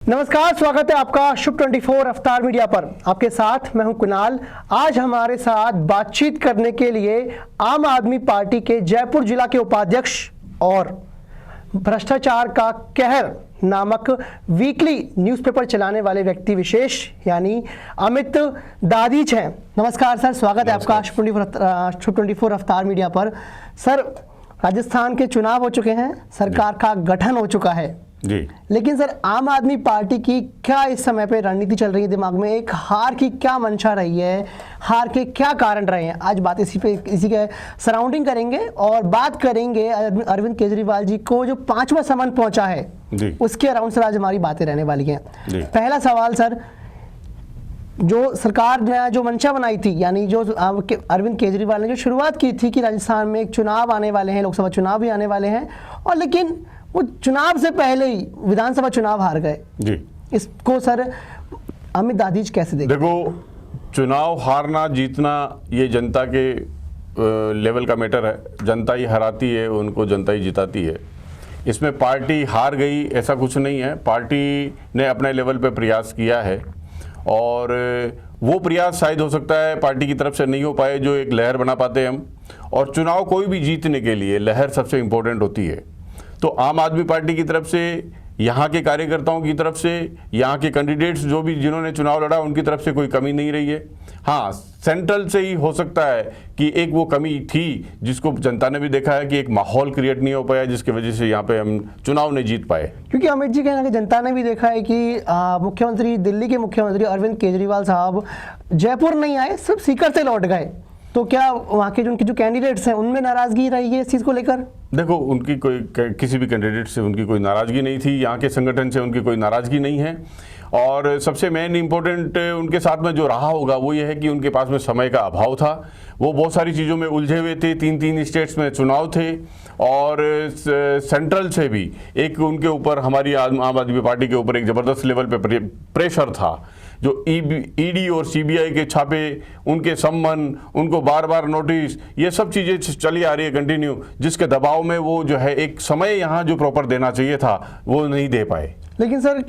नमस्कार, स्वागत है आपका शुभ 24 अवतार मीडिया पर। आपके साथ मैं हूं कुणाल। आज हमारे साथ बातचीत करने के लिए आम आदमी पार्टी के जयपुर जिला के उपाध्यक्ष और भ्रष्टाचार का कहर नामक वीकली न्यूज़पेपर चलाने वाले व्यक्ति विशेष यानी अमित दादीच हैं। नमस्कार सर, स्वागत है आपका शुभ 24 अवतार मीडिया पर। सर, राजस्थान के चुनाव हो चुके हैं, सरकार का गठन हो चुका है जी, लेकिन सर आम आदमी पार्टी की क्या इस समय पे रणनीति चल रही है दिमाग में? एक हार की क्या मंशा रही है, हार के क्या कारण रहे हैं? आज बात इसी के सराउंडिंग करेंगे और बात करेंगे अरविंद केजरीवाल जी को जो 5वां समन पहुंचा है जी, उसके अराउंड सर आज हमारी बातें रहने वाली हैं। पहला सवाल सर, जो सरकार ने जो मंशा बनाई थी, यानी जो अरविंद केजरीवाल ने जो शुरुआत की थी कि राजस्थान में एक चुनाव आने वाले हैं, लोकसभा चुनाव भी आने वाले हैं, और लेकिन वो चुनाव से पहले ही विधानसभा चुनाव हार गए जी। इसको सर अमित दादीच कैसे देखो? चुनाव हारना जीतना ये जनता के लेवल का मैटर है। जनता ही हराती है, उनको जनता ही जिताती है। इसमें पार्टी हार गई ऐसा कुछ नहीं है। पार्टी ने अपने लेवल पे प्रयास किया है और वो प्रयास शायद हो सकता है पार्टी की तरफ से नहीं हो पाए जो एक लहर बना पाते हम। और चुनाव कोई भी जीतने के लिए लहर सबसे इम्पोर्टेंट होती है। तो आम आदमी पार्टी की तरफ से, यहाँ के कार्यकर्ताओं की तरफ से, यहाँ के कैंडिडेट्स जो भी जिन्होंने चुनाव लड़ा उनकी तरफ से कोई कमी नहीं रही है। हाँ, सेंट्रल से ही हो सकता है कि एक वो कमी थी जिसको जनता ने भी देखा है कि एक माहौल क्रिएट नहीं हो पाया जिसकी वजह से यहाँ पे हम चुनाव नहीं जीत पाए। क्योंकि अमित जी कहना कि जनता ने भी देखा है कि मुख्यमंत्री, दिल्ली के मुख्यमंत्री अरविंद केजरीवाल साहब जयपुर नहीं आए, सिर्फ सीकर से लौट गए। तो क्या वहाँ के जो उनके जो कैंडिडेट्स हैं उनमें नाराजगी रही है इस चीज़ को लेकर? देखो, उनकी कोई किसी भी कैंडिडेट से उनकी कोई नाराजगी नहीं थी, यहाँ के संगठन से उनकी कोई नाराजगी नहीं है। और सबसे मेन इम्पोर्टेंट उनके साथ में जो रहा होगा वो ये है कि उनके पास में समय का अभाव था। वो बहुत सारी चीज़ों में उलझे हुए थे। तीन स्टेट्स में चुनाव थे और सेंट्रल से भी एक उनके ऊपर, हमारी आम आदमी पार्टी के ऊपर एक ज़बरदस्त लेवल पे प्रेशर था। जो ईडी और सीबीआई के छापे, उनके सम्मन, उनको बार बार नोटिस, ये सब चीज़ें चली आ रही है कंटिन्यू, जिसके दबाव में वो जो है एक समय यहाँ जो प्रॉपर देना चाहिए था वो नहीं दे पाए। लेकिन सर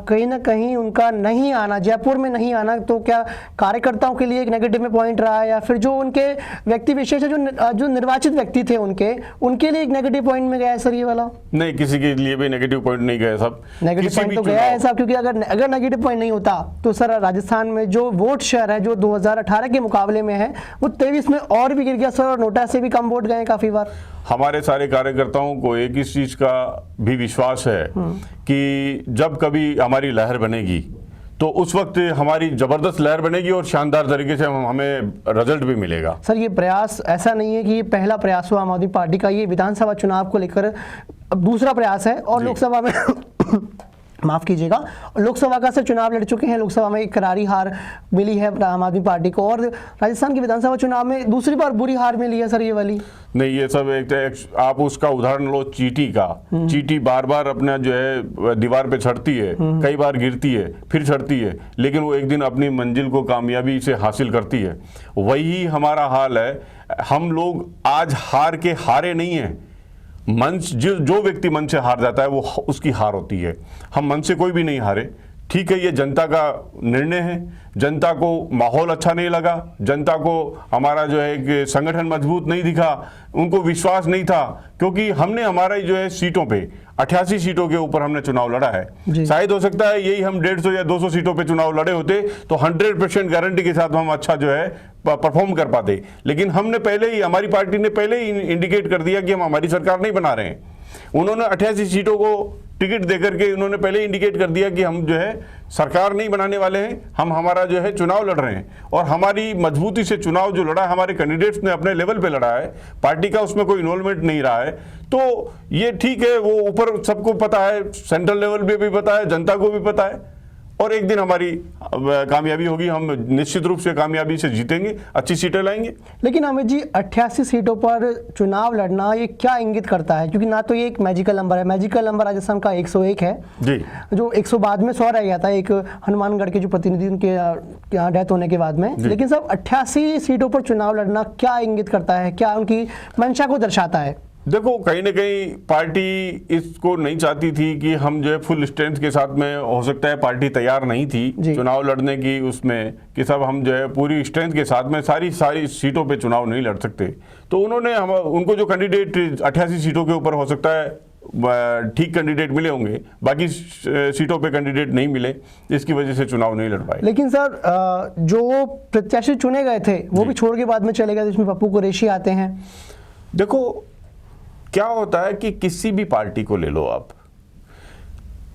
कहीं ना कहीं उनका नहीं आना, जयपुर में नहीं आना, तो क्या कार्यकर्ताओं के लिए एक नेगेटिव में पॉइंट रहा है, या फिर जो उनके व्यक्ति विशेष है, जो निर्वाचित व्यक्ति थे उनके लिए एक नेगेटिव पॉइंट में गया है सर ये वाला? नहीं, किसी के लिए भी नेगेटिव पॉइंट नहीं गया सब। नेगेटिव पॉइंट तो गया है साहब, क्योंकि अगर नेगेटिव पॉइंट नहीं होता तो सर राजस्थान में जो वोट शेयर है जो 2018 के मुकाबले में है वो 23 में और भी गिर गया सर, और नोटा से भी कम वोट गए काफी बार। हमारे सारे कार्यकर्ताओं को एक इस चीज का भी विश्वास है कि जब कभी हमारी लहर बनेगी तो उस वक्त हमारी जबरदस्त लहर बनेगी और शानदार तरीके से हमें रिजल्ट भी मिलेगा। सर, ये प्रयास ऐसा नहीं है कि ये पहला प्रयास हुआ आम आदमी पार्टी का, ये विधानसभा चुनाव को लेकर दूसरा प्रयास है। और लोकसभा में माफ कीजिएगा, लोकसभा का सर चुनाव लड़ चुके हैं, लोकसभा में एक करारी हार मिली है आम आदमी पार्टी को, और राजस्थान के विधानसभा चुनाव में दूसरी बार बुरी हार मिली है सर ये वाली। नहीं, ये सब एक आप उसका उदाहरण लो चींटी का। चींटी बार बार अपना जो है दीवार पे चढ़ती है, कई बार गिरती है, फिर चढ़ती है, लेकिन वो एक दिन अपनी मंजिल को कामयाबी से हासिल करती है। वही हमारा हाल है। हम लोग आज हार के हारे नहीं हैं। मन जो व्यक्ति मन से हार जाता है वो उसकी हार होती है। हम मन से कोई भी नहीं हारे। ठीक है, ये जनता का निर्णय है। जनता को माहौल अच्छा नहीं लगा, जनता को हमारा जो है एक संगठन मजबूत नहीं दिखा, उनको विश्वास नहीं था, क्योंकि हमने हमारा जो है सीटों पे 88 सीटों के ऊपर हमने चुनाव लड़ा है। शायद हो सकता है यही हम 150 या 200 सीटों पे चुनाव लड़े होते तो 100% गारंटी के साथ हम अच्छा जो है परफॉर्म कर पाते। लेकिन हमने पहले ही, हमारी पार्टी ने पहले ही इंडिकेट कर दिया कि हम हमारी सरकार नहीं बना रहे हैं। उन्होंने 88 सीटों को टिकट देकर के उन्होंने पहले इंडिकेट कर दिया कि हम जो है सरकार नहीं बनाने वाले हैं, हम हमारा जो है चुनाव लड़ रहे हैं। और हमारी मजबूती से चुनाव जो लड़ा, हमारे कैंडिडेट्स ने अपने लेवल पे लड़ा है, पार्टी का उसमें कोई इन्वॉल्वमेंट नहीं रहा है। तो ये ठीक है, वो ऊपर सबको पता है, सेंट्रल लेवल पे भी पता है, जनता को भी पता है, और एक दिन हमारी कामयाबी होगी। हम निश्चित रूप से कामयाबी से जीतेंगे, अच्छी सीटें लाएंगे। लेकिन अमित जी, 88 सीटों पर चुनाव लड़ना ये क्या इंगित करता है? क्योंकि ना तो ये एक मैजिकल नंबर है, मैजिकल नंबर राजस्थान का 101 है जी, जो 100 बाद में 100 रह गया था, एक हनुमानगढ़ के जो प्रतिनिधि उनके यहाँ डेथ होने के बाद में। लेकिन सब 88 सीटों पर चुनाव लड़ना क्या इंगित करता है, क्या उनकी मंशा को दर्शाता है? देखो, कहीं ना कहीं पार्टी इसको नहीं चाहती थी कि हम जो है फुल स्ट्रेंथ के साथ में, हो सकता है पार्टी तैयार नहीं थी चुनाव लड़ने की उसमें, कि सब हम जो है पूरी स्ट्रेंथ के साथ में सारी सीटों पे चुनाव नहीं लड़ सकते। तो उन्होंने उनको जो कैंडिडेट 88 सीटों के ऊपर हो सकता है ठीक कैंडिडेट मिले होंगे, बाकी सीटों पे कैंडिडेट नहीं मिले, इसकी वजह से चुनाव नहीं लड़ पाए। लेकिन सर जो प्रत्याशी चुने गए थे वो भी छोड़ के बाद में चले गए, जिसमें पप्पू कुरैशी आते हैं। देखो क्या होता है कि किसी भी पार्टी को ले लो आप,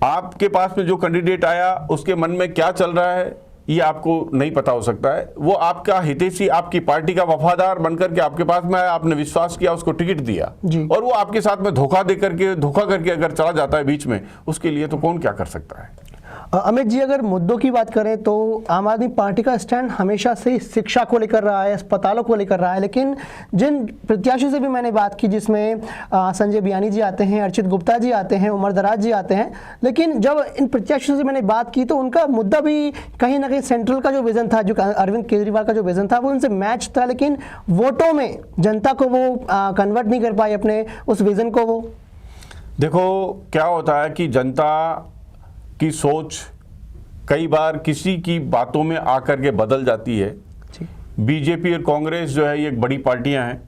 आपके पास में जो कैंडिडेट आया उसके मन में क्या चल रहा है ये आपको नहीं पता हो सकता है। वो आपका हितैषी, आपकी पार्टी का वफादार बनकर के आपके पास में आया, आपने विश्वास किया, उसको टिकट दिया, और वो आपके साथ में धोखा करके अगर चला जाता है बीच में, उसके लिए तो कौन क्या कर सकता है। अमित जी, अगर मुद्दों की बात करें तो आम आदमी पार्टी का स्टैंड हमेशा से ही शिक्षा को लेकर रहा है, अस्पतालों को लेकर रहा है। लेकिन जिन प्रत्याशी से भी मैंने बात की, जिसमें संजय बियानी जी आते हैं, अर्चित गुप्ता जी आते हैं, उमर दराज जी आते हैं, लेकिन जब इन प्रत्याशियों से मैंने बात की तो उनका मुद्दा भी कहीं ना कहीं सेंट्रल का जो विजन था, जो अरविंद केजरीवाल का जो विजन था, वो उनसे मैच था, लेकिन वोटों में जनता को वो कन्वर्ट नहीं कर पाई अपने उस विजन को। वो देखो क्या होता है कि जनता की सोच कई बार किसी की बातों में आकर के बदल जाती है। बीजेपी और कांग्रेस जो है ये एक बड़ी पार्टियां हैं,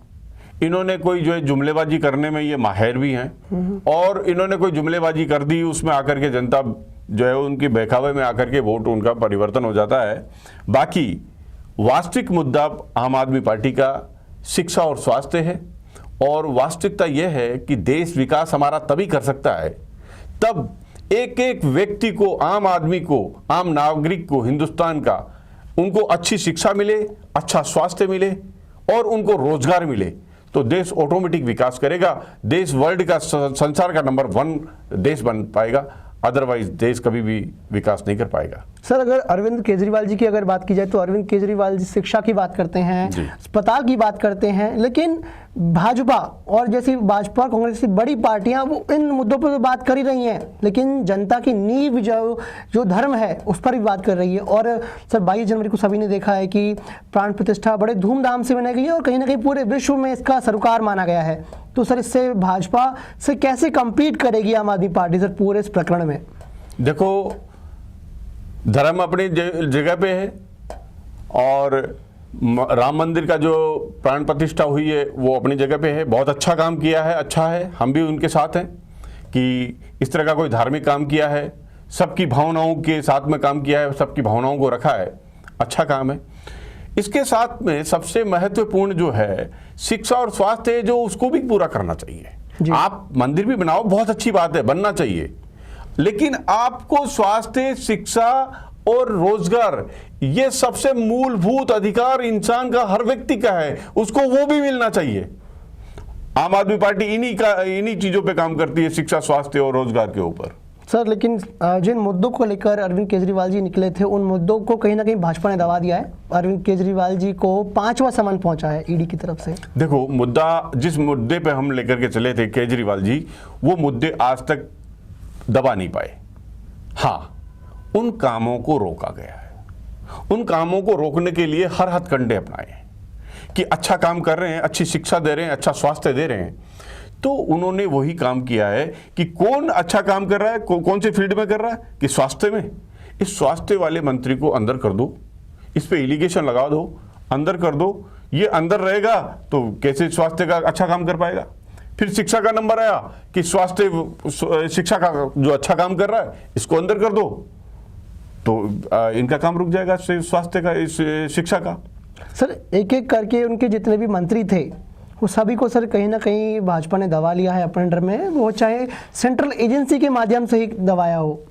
इन्होंने कोई जो है जुमलेबाजी करने में ये माहिर भी हैं, और इन्होंने कोई जुमलेबाजी कर दी, उसमें आकर के जनता जो है उनकी बहकावे में आकर के वोट उनका परिवर्तन हो जाता है। बाकी वास्तविक मुद्दा आम आदमी पार्टी का शिक्षा और स्वास्थ्य है, और वास्तविकता यह है कि देश विकास हमारा तभी कर सकता है तब एक एक व्यक्ति को, आम आदमी को, आम नागरिक को, हिंदुस्तान का, उनको अच्छी शिक्षा मिले, अच्छा स्वास्थ्य मिले और उनको रोजगार मिले, तो देश ऑटोमेटिक विकास करेगा। देश वर्ल्ड का, संसार का नंबर 1 देश बन पाएगा, अदरवाइज देश कभी भी विकास नहीं कर पाएगा। सर, अगर अरविंद केजरीवाल जी की अगर बात की जाए तो अरविंद केजरीवाल जी शिक्षा की बात करते हैं, अस्पताल की बात करते हैं, लेकिन भाजपा और जैसी भाजपा कांग्रेस की बड़ी पार्टियां वो इन मुद्दों पर तो बात कर ही रही हैं, लेकिन जनता की नींव जो धर्म है उस पर भी बात कर रही है। और सर 22 जनवरी को सभी ने देखा है कि प्राण प्रतिष्ठा बड़े धूमधाम से मनाई गई है और कहीं ना कहीं पूरे विश्व में इसका सरोकार माना गया है। तो सर इससे भाजपा से कैसे कम्पीट करेगी आम आदमी पार्टी सर पूरे इस प्रकरण में? देखो, धर्म अपनी जगह पे है, और राम मंदिर का जो प्राण प्रतिष्ठा हुई है वो अपनी जगह पे है, बहुत अच्छा काम किया है, अच्छा है, हम भी उनके साथ हैं कि इस तरह का कोई धार्मिक काम किया है, सबकी भावनाओं के साथ में काम किया है, सबकी भावनाओं को रखा है, अच्छा काम है। इसके साथ में सबसे महत्वपूर्ण जो है शिक्षा और स्वास्थ्य है, जो उसको भी पूरा करना चाहिए। आप मंदिर भी बनाओ, बहुत अच्छी बात है, बनना चाहिए, लेकिन आपको स्वास्थ्य, शिक्षा और रोजगार, ये सबसे मूलभूत अधिकार इंसान का, हर व्यक्ति का है, उसको वो भी मिलना चाहिए। आम आदमी पार्टी इन्हीं चीजों पे काम करती है, शिक्षा, स्वास्थ्य और रोजगार के ऊपर। सर, लेकिन जिन मुद्दों को लेकर अरविंद केजरीवाल जी निकले थे उन मुद्दों को कहीं ना कहीं भाजपा ने दबा दिया है। अरविंद केजरीवाल जी को 5वां समन पहुंचा है ईडी की तरफ से। देखो, मुद्दा, जिस मुद्दे पे हम लेकर के चले थे केजरीवाल जी, वो मुद्दे आज तक दबा नहीं पाए। हाँ, उन कामों को रोका गया है, उन कामों को रोकने के लिए हर हथकंडे अपनाए हैं कि अच्छा काम कर रहे हैं, अच्छी शिक्षा दे रहे हैं, अच्छा स्वास्थ्य दे रहे हैं, तो उन्होंने वही काम किया है कि कौन अच्छा काम कर रहा है, कौन से फील्ड में कर रहा है, कि स्वास्थ्य में। इस स्वास्थ्य वाले मंत्री को अंदर कर दो, इस पे एलिगेशन लगा दो, अंदर कर दो, ये अंदर रहेगा तो कैसे स्वास्थ्य का अच्छा काम कर पाएगा। फिर शिक्षा का नंबर आया कि स्वास्थ्य, शिक्षा का जो अच्छा काम कर रहा है इसको अंदर कर दो, तो इनका काम रुक जाएगा, स्वास्थ्य का, इस शिक्षा का। सर, एक एक करके उनके जितने भी मंत्री थे वो सभी को सर कहीं ना कहीं भाजपा ने दबा लिया है अपने अंडर में, वो चाहे सेंट्रल एजेंसी के माध्यम से ही दबाया हो।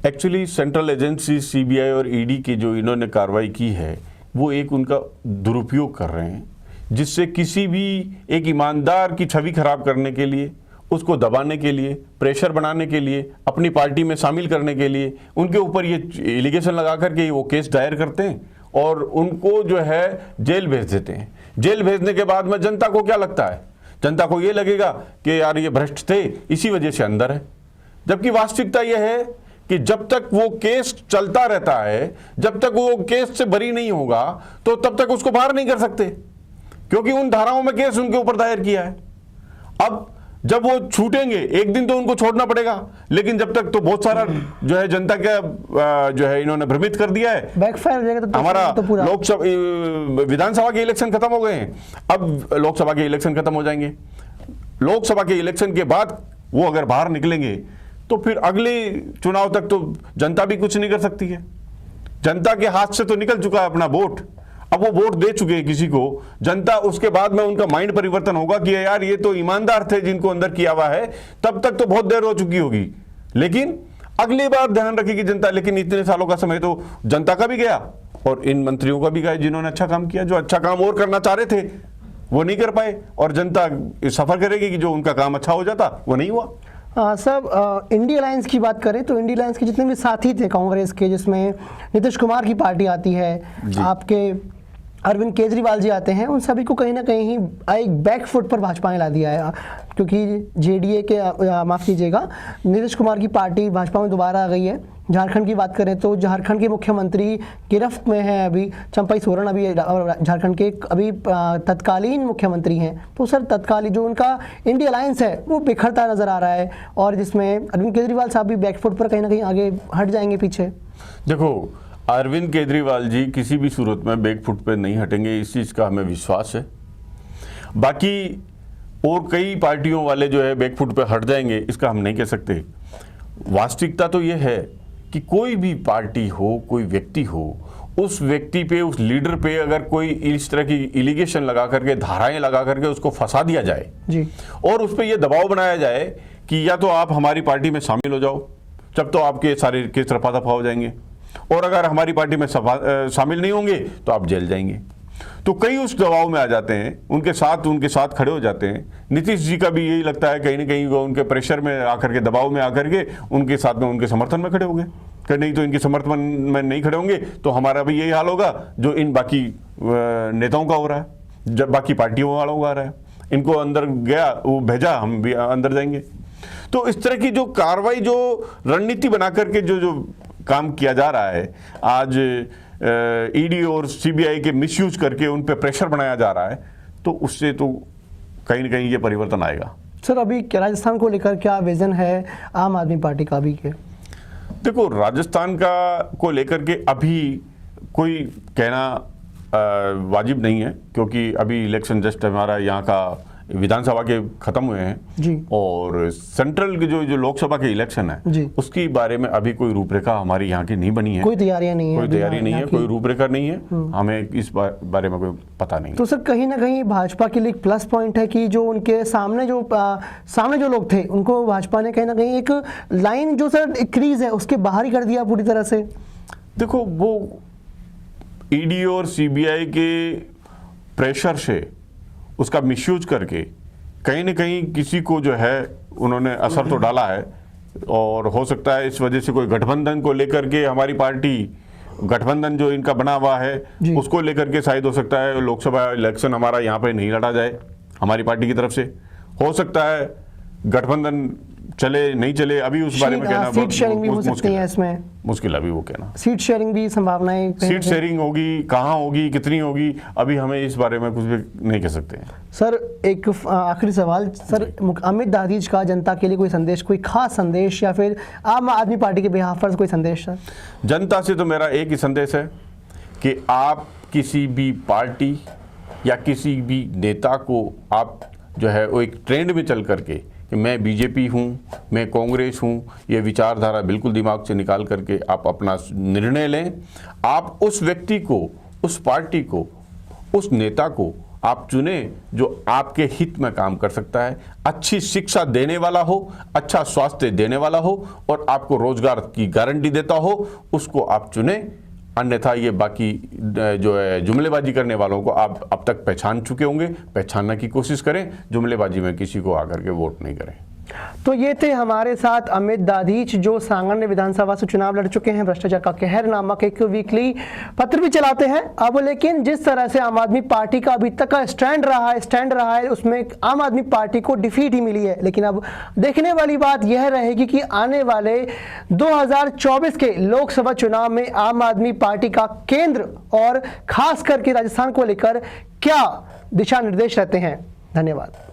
एक्चुअली सेंट्रल एजेंसी सीबीआई और ईडी की जो इन्होंने कार्रवाई की है वो एक उनका दुरुपयोग कर रहे हैं, जिससे किसी भी एक ईमानदार की छवि खराब करने के लिए, उसको दबाने के लिए, प्रेशर बनाने के लिए, अपनी पार्टी में शामिल करने के लिए उनके ऊपर ये एलिगेशन लगा करके वो केस दायर करते हैं और उनको जो है जेल भेज देते हैं। जेल भेजने के बाद में जनता को क्या लगता है? जनता को ये लगेगा कि यार ये भ्रष्ट थे, इसी वजह से अंदर है। जबकि वास्तविकता यह है कि जब तक वो केस चलता रहता है, जब तक वो केस से बरी नहीं होगा, तो तब तक उसको बाहर नहीं कर सकते, क्योंकि उन धाराओं में केस उनके ऊपर दायर किया है। अब जब वो छूटेंगे एक दिन तो उनको छोड़ना पड़ेगा, लेकिन जब तक तो बहुत सारा जो है जनता का जो है इन्होंने भ्रमित कर दिया है। बैकफायर हो जाएगा तो हमारा तो पूरा लोकसभा विधानसभा के इलेक्शन खत्म हो गए हैं, अब लोकसभा के इलेक्शन खत्म हो जाएंगे। लोकसभा के इलेक्शन के बाद वो अगर बाहर निकलेंगे तो फिर अगले चुनाव तक तो जनता भी कुछ नहीं कर सकती है। जनता के हाथ से तो निकल चुका है अपना वोट, अब वो वोट दे चुके हैं किसी को, जनता उसके बाद में उनका माइंड परिवर्तन होगा कि यार ये तो ईमानदार थे जिनको अंदर किया हुआ है, तब तक तो बहुत देर हो चुकी होगी, लेकिन अगली बार ध्यान रखेगी जनता। लेकिन इतने सालों का समय तो जनता का भी गया और इन मंत्रियों का भी गया जिन्होंने अच्छा काम किया, जो अच्छा काम और करना चाह रहे थे वो नहीं कर पाए, और जनता सफर करेगी कि जो उनका काम अच्छा हो जाता वो नहीं हुआ। सर इंडिया अलायंस की बात करें तो इंडिया अलायंस के जितने भी साथी थे कांग्रेस के, जिसमें नीतीश कुमार की पार्टी आती है, आपके अरविंद केजरीवाल जी आते हैं, उन सभी को कहीं ना कहीं एक बैक फुट पर भाजपा ने ला दिया है, क्योंकि जेडीए के माफ़ कीजिएगा नीतीश कुमार की पार्टी भाजपा में दोबारा आ गई है। झारखंड की बात करें तो झारखंड के मुख्यमंत्री गिरफ्त में हैं अभी, चंपई सोरेन अभी झारखंड के अभी तत्कालीन मुख्यमंत्री हैं। तो सर तत्कालीन जो उनका इंडिया अलायंस है वो बिखरता नज़र आ रहा है, और जिसमें अरविंद केजरीवाल साहब भी बैकफुट पर कहीं ना कहीं आगे हट जाएंगे पीछे। देखो अरविंद केजरीवाल जी किसी भी सूरत में बैकफुट पे नहीं हटेंगे, इस चीज़ का हमें विश्वास है। बाकी और कई पार्टियों वाले जो है बैकफुट पे हट जाएंगे इसका हम नहीं कह सकते। वास्तविकता तो ये है कि कोई भी पार्टी हो, कोई व्यक्ति हो, उस व्यक्ति पे, उस लीडर पे अगर कोई इस तरह की इलिगेशन लगा करके, धाराएं लगा करके उसको फंसा दिया जाए जी, और उस पर यह दबाव बनाया जाए कि या तो आप हमारी पार्टी में शामिल हो जाओ, जब तो आपके सारे केस रफा दफा हो जाएंगे, और अगर हमारी पार्टी में शामिल नहीं होंगे तो आप जेल जाएंगे। तो कई उस दबाव में आ जाते हैं, उनके साथ खड़े हो जाते हैं। नीतीश जी का भी यही लगता है कहीं ना कहीं वो उनके प्रेशर में आकर के, दबाव में आकर के उनके साथ में उनके समर्थन में खड़े हो गए, कि नहीं तो इनके समर्थन में नहीं खड़े होंगे तो हमारा भी यही हाल होगा जो इन बाकी नेताओं का हो रहा है, जब बाकी पार्टियों वालों का आ रहा है। इनको अंदर गया, वो भेजा, हम भी अंदर जाएंगे। तो इस तरह की जो कार्रवाई, जो रणनीति बना करके जो काम किया जा रहा है, आज ईडी और सीबीआई के मिसयूज करके उन पे प्रेशर बनाया जा रहा है, तो उससे तो कहीं ना कहीं ये परिवर्तन आएगा। सर अभी राजस्थान को लेकर क्या विजन है आम आदमी पार्टी का अभी के? देखो राजस्थान का को लेकर के अभी कोई कहना वाजिब नहीं है, क्योंकि अभी इलेक्शन जस्ट हमारा यहाँ का विधानसभा के खत्म हुए हैं जी, और सेंट्रल के जो लोकसभा के इलेक्शन है जी, उसकी बारे में अभी कोई रूपरेखा हमारी यहाँ की नहीं बनी है, कोई तैयारियां नहीं है, कोई तैयारी नहीं है, कोई रूपरेखा नहीं है, हमें इस बारे में कोई पता नहीं। तो सर कहीं ना कहीं भाजपा के लिए प्लस पॉइंट है कि जो उनके सामने जो लोग थे उनको भाजपा ने कहीं ना कहीं एक लाइन जो सर क्रीज है उसके बाहर ही कर दिया पूरी तरह से। देखो वो ईडी और सीबीआई के प्रेशर से, उसका मिसयूज करके कहीं न कहीं किसी को जो है उन्होंने असर तो डाला है, और हो सकता है इस वजह से कोई गठबंधन को लेकर के, हमारी पार्टी गठबंधन जो इनका बना हुआ है उसको लेकर के शायद हो सकता है लोकसभा इलेक्शन हमारा यहाँ पे नहीं लड़ा जाए हमारी पार्टी की तरफ से। हो सकता है गठबंधन चले नहीं चले, अभी उस बारे में कहना सीट शेयरिंग भी हो सकती है, इसमें मुश्किल अभी वो कहना। सीट शेयरिंग भी संभावनाएं, सीट शेयरिंग होगी, कहाँ होगी, कितनी होगी, अभी हमें इस बारे में कुछ भी नहीं कह सकते हैं। सर एक आखिरी सवाल सर, अमित दादीज का जनता के लिए कोई संदेश, कोई खास संदेश, या फिर आम आदमी पार्टी के बिहाफ पर कोई संदेश? सर जनता से तो मेरा एक ही संदेश है कि आप किसी भी पार्टी या किसी भी नेता को आप जो है वो एक ट्रेंड में चल करके कि मैं बीजेपी हूँ, मैं कांग्रेस हूँ, ये विचारधारा बिल्कुल दिमाग से निकाल करके आप अपना निर्णय लें। आप उस व्यक्ति को, उस पार्टी को, उस नेता को आप चुने जो आपके हित में काम कर सकता है, अच्छी शिक्षा देने वाला हो, अच्छा स्वास्थ्य देने वाला हो और आपको रोजगार की गारंटी देता हो, उसको आप चुने। अन्यथा ये बाकी जो है जुमलेबाजी करने वालों को आप अब तक पहचान चुके होंगे, पहचानने की कोशिश करें, जुमलेबाजी में किसी को आकर के वोट नहीं करें। तो ये थे हमारे साथ अमित दादीच, जो सांगन विधानसभा से चुनाव लड़ चुके हैं, भ्रष्टाचार का कहर नामक एक वीकली पत्र भी चलाते हैं। अब लेकिन जिस तरह से आम आदमी पार्टी का अभी तक का स्टैंड रहा है उसमें आम आदमी पार्टी को डिफीट ही मिली है। लेकिन अब देखने वाली बात यह रहेगी कि आने वाले 2024 के लोकसभा चुनाव में आम आदमी पार्टी का केंद्र और खास करके राजस्थान को लेकर क्या दिशा निर्देश रहते हैं। धन्यवाद।